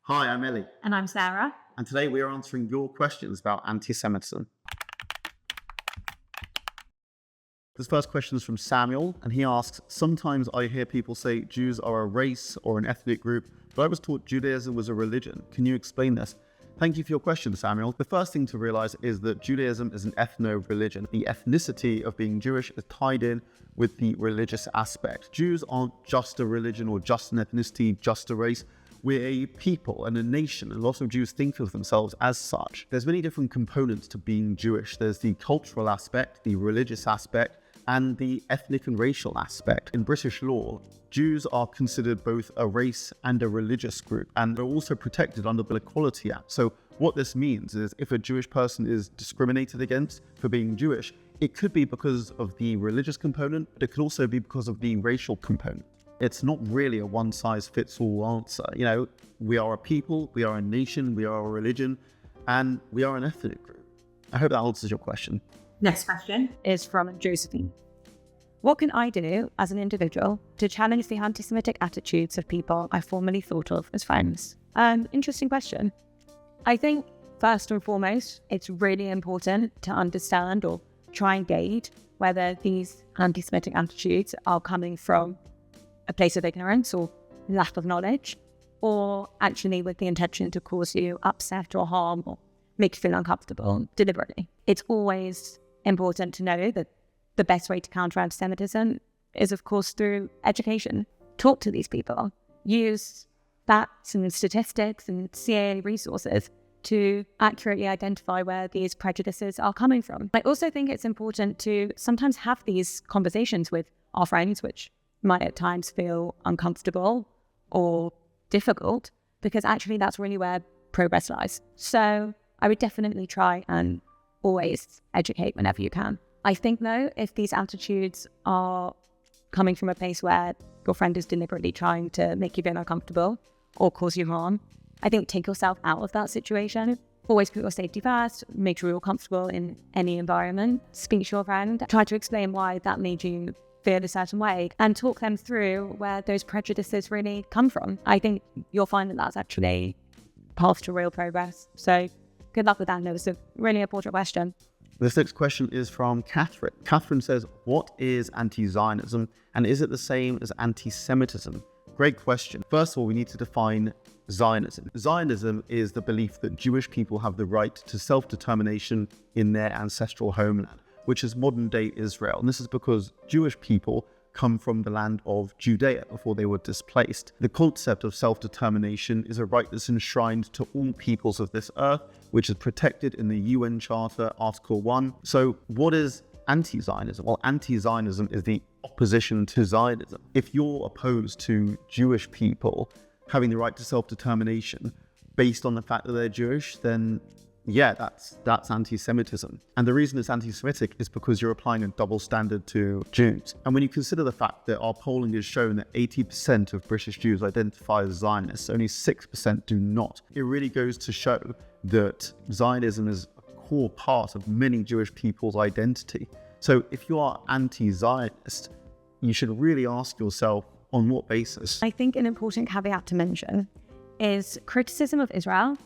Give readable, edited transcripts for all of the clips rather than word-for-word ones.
Hi, I'm Ellie, And I'm Sarah. and today we are answering your questions about anti-Semitism. This first question is from Samuel, and he asks, sometimes I hear people say Jews are a race or an ethnic group, but I was taught Judaism was a religion. Can you explain this? Thank you for your question, Samuel. The first thing to realize is that Judaism is an ethno religion. The ethnicity of being Jewish is tied in with the religious aspect. Jews aren't just a religion or just an ethnicity, just a race. We're a people and a nation, and lots of Jews think of themselves as such. There's many different components to being Jewish. There's the cultural aspect, the religious aspect, and the ethnic and racial aspect. In British law, Jews are considered both a race and a religious group, and they're also protected under the Equality Act. So what this means is if a Jewish person is discriminated against for being Jewish, it could be because of the religious component, but it could also be because of the racial component. It's not really a one-size-fits-all answer. You know, we are a people, we are a nation, we are a religion, and we are an ethnic group. I hope that answers your question. Next question is from Josephine. What can I do as an individual to challenge the anti-Semitic attitudes of people I formerly thought of as friends? Interesting question. I think first and foremost, it's really important to understand or try and gauge whether these anti-Semitic attitudes are coming from a place of ignorance or lack of knowledge, or actually with the intention to cause you upset or harm or make you feel uncomfortable deliberately. It's always important to know that the best way to counter anti-Semitism is, of course, through education. Talk to these people. Use facts and statistics and CAA resources to accurately identify where these prejudices are coming from. I also think it's important to sometimes have these conversations with our friends, which might at times feel uncomfortable or difficult, because actually that's really where progress lies. So I would definitely try and always educate whenever you can. I think though, if these attitudes are coming from a place where your friend is deliberately trying to make you feel uncomfortable or cause you harm, I think take yourself out of that situation. Always put your safety first, make sure you're comfortable in any environment. Speak to your friend, try to explain why that made you feel a certain way, and talk them through where those prejudices really come from. I think you'll find that that's actually path to real progress. So good luck with that. No, it's a really important question. This next question is from Catherine. Catherine says, what is anti-Zionism, and is it the same as anti-Semitism? Great question. First of all, we need to define Zionism. Zionism is the belief that Jewish people have the right to self-determination in their ancestral homeland, which is modern-day Israel. And this is because Jewish people come from the land of Judea before they were displaced. The concept of self-determination is a right that's enshrined to all peoples of this earth, which is protected in the UN Charter, Article 1. So what is anti-Zionism? Well, anti-Zionism is the opposition to Zionism. If you're opposed to Jewish people having the right to self-determination based on the fact that they're Jewish, then yeah, that's anti-Semitism. And the reason it's anti-Semitic is because you're applying a double standard to Jews. And when you consider the fact that our polling has shown that 80% of British Jews identify as Zionists, only 6% do not, it really goes to show that Zionism is a core part of many Jewish people's identity. So if you are anti-Zionist, you should really ask yourself, on what basis? I think an important caveat to mention is criticism of Israel.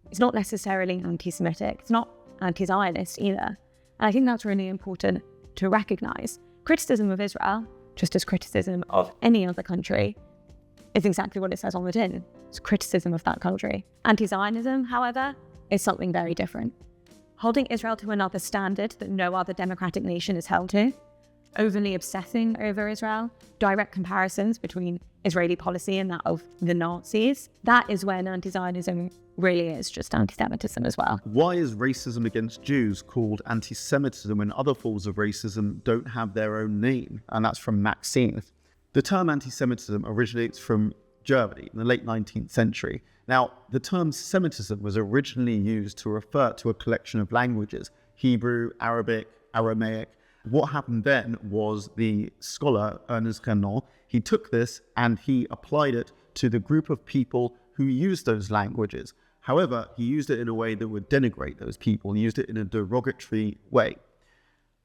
It's not necessarily anti-Semitic. It's not anti-Zionist either. And I think that's really important to recognize. Criticism of Israel, just as criticism of any other country, is exactly what it says on the tin. It's criticism of that country. Anti-Zionism, however, is something very different. Holding Israel to another standard that no other democratic nation is held to, overly obsessing over Israel, direct comparisons between Israeli policy and that of the Nazis, that is when anti-Zionism really is just anti-Semitism as well. Why is racism against Jews called anti-Semitism when other forms of racism don't have their own name? And that's from Maxine. The term anti-Semitism originates from Germany in the late 19th century. Now, the term Semitism was originally used to refer to a collection of languages, Hebrew, Arabic, Aramaic. What happened then was the scholar Ernest Renan, he took this and he applied it to the group of people who used those languages. However, he used it in a way that would denigrate those people. He used it in a derogatory way.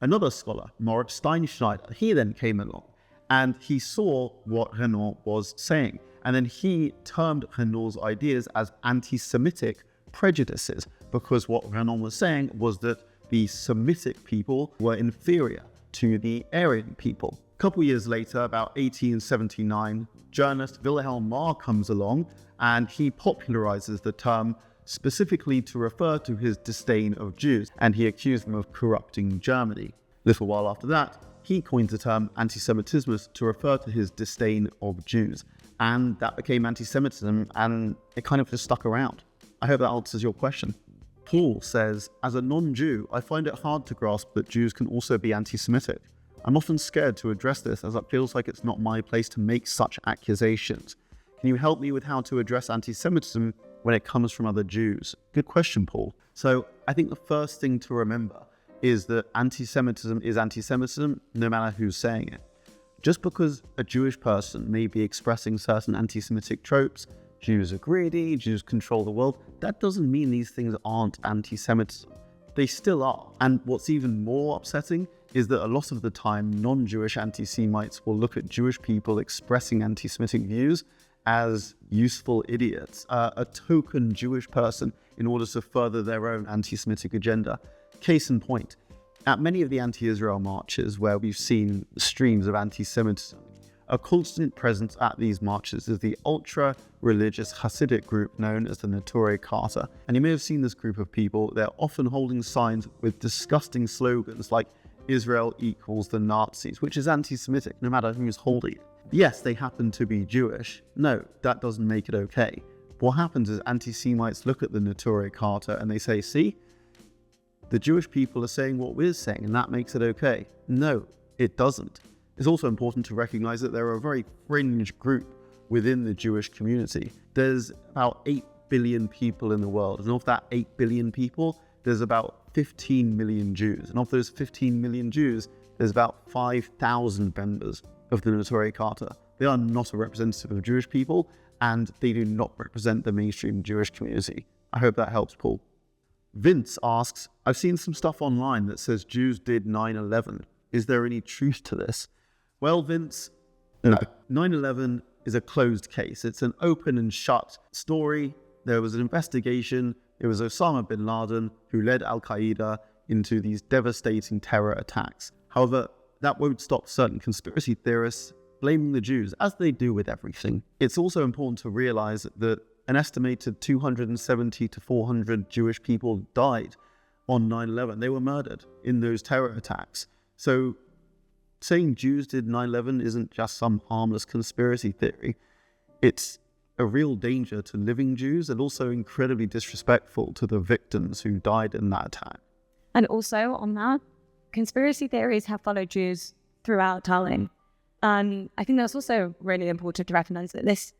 Another scholar, Moritz Steinschneider, he then came along and he saw what Renan was saying. And then he termed Renan's ideas as anti-Semitic prejudices, because what Renan was saying was that the Semitic people were inferior to the Aryan people. A couple years later, about 1879, journalist Wilhelm Marr comes along and he popularizes the term specifically to refer to his disdain of Jews, and he accused them of corrupting Germany. A little while after that, he coined the term anti-Semitism to refer to his disdain of Jews, and that became anti-Semitism, and it kind of just stuck around. I hope that answers your question. Paul says, as a non-Jew, I find it hard to grasp that Jews can also be anti-Semitic. I'm often scared to address this, as it feels like it's not my place to make such accusations. Can you help me with how to address anti-Semitism when it comes from other Jews? Good question, Paul. So I think the first thing to remember is that anti-Semitism is anti-Semitism no matter who's saying it. Just because a Jewish person may be expressing certain anti-Semitic tropes, Jews are greedy, Jews control the world, that doesn't mean these things aren't anti-Semitism. They still are. And what's even more upsetting is that a lot of the time, non-Jewish anti-Semites will look at Jewish people expressing anti-Semitic views as useful idiots, a token Jewish person in order to further their own anti-Semitic agenda. Case in point, at many of the anti-Israel marches where we've seen streams of anti-Semitism, a constant presence at these marches is the ultra-religious Hasidic group known as the Neturei Karta. And you may have seen this group of people. They're often holding signs with disgusting slogans like Israel equals the Nazis, which is anti-Semitic no matter who's holding it. Yes, they happen to be Jewish. No, that doesn't make it okay. What happens is anti-Semites look at the Neturei Karta and they say, see, the Jewish people are saying what we're saying and that makes it okay. No, it doesn't. It's also important to recognize that there are a very fringe group within the Jewish community. There's about 8 billion people in the world, and of that 8 billion people, there's about 15 million Jews. And of those 15 million Jews, there's about 5,000 members of the Neturei Karta. They are not a representative of Jewish people, and they do not represent the mainstream Jewish community. I hope that helps, Paul. Vince asks, I've seen some stuff online that says Jews did 9/11. Is there any truth to this? Well, Vince, no. 9/11 is a closed case. It's an open and shut story. There was an investigation. It was Osama bin Laden who led Al-Qaeda into these devastating terror attacks. However, that won't stop certain conspiracy theorists blaming the Jews, as they do with everything. It's also important to realize that an estimated 270 to 400 Jewish people died on 9/11. They were murdered in those terror attacks. So saying Jews did 9/11 isn't just some harmless conspiracy theory. It's a real danger to living Jews and also incredibly disrespectful to the victims who died in that attack. And also on that, conspiracy theories have followed Jews throughout time. And I think that's also really important to recognize that this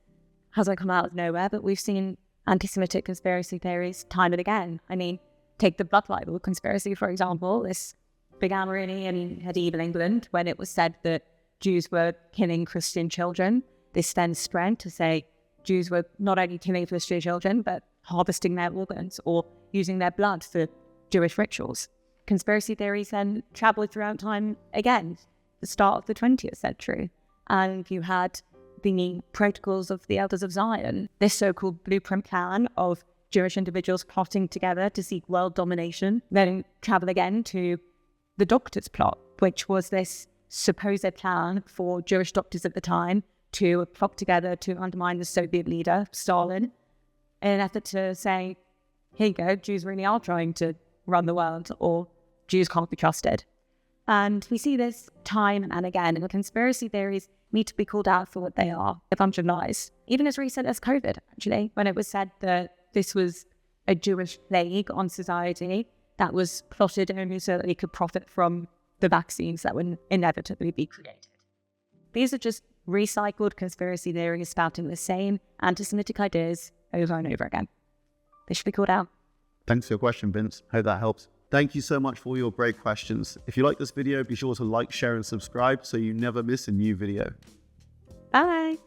hasn't come out of nowhere, but we've seen anti-Semitic conspiracy theories time and again. I mean, take the Blood Libel conspiracy, for example. This began really in medieval England when it was said that Jews were killing Christian children. This then spread to say Jews were not only killing Christian children, but harvesting their organs or using their blood for Jewish rituals. Conspiracy theories then traveled throughout time again, the start of the 20th century. And you had the protocols of the Elders of Zion, this so-called blueprint plan of Jewish individuals plotting together to seek world domination, then travel again to the Doctors' Plot, which was this supposed plan for Jewish doctors at the time to plot together to undermine the Soviet leader, Stalin, in an effort to say, here you go, Jews really are trying to run the world, or Jews can't be trusted. And we see this time and again, and conspiracy theories need to be called out for what they are, a bunch of lies. Even as recent as COVID, actually, when it was said that this was a Jewish plague on society that was plotted only so that they could profit from the vaccines that would inevitably be created. These are just recycled conspiracy theories spouting the same anti-Semitic ideas over and over again. They should be called out. Thanks for your question, Vince. Hope that helps. Thank you so much for all your great questions. If you like this video, be sure to like, share, and subscribe so you never miss a new video. Bye.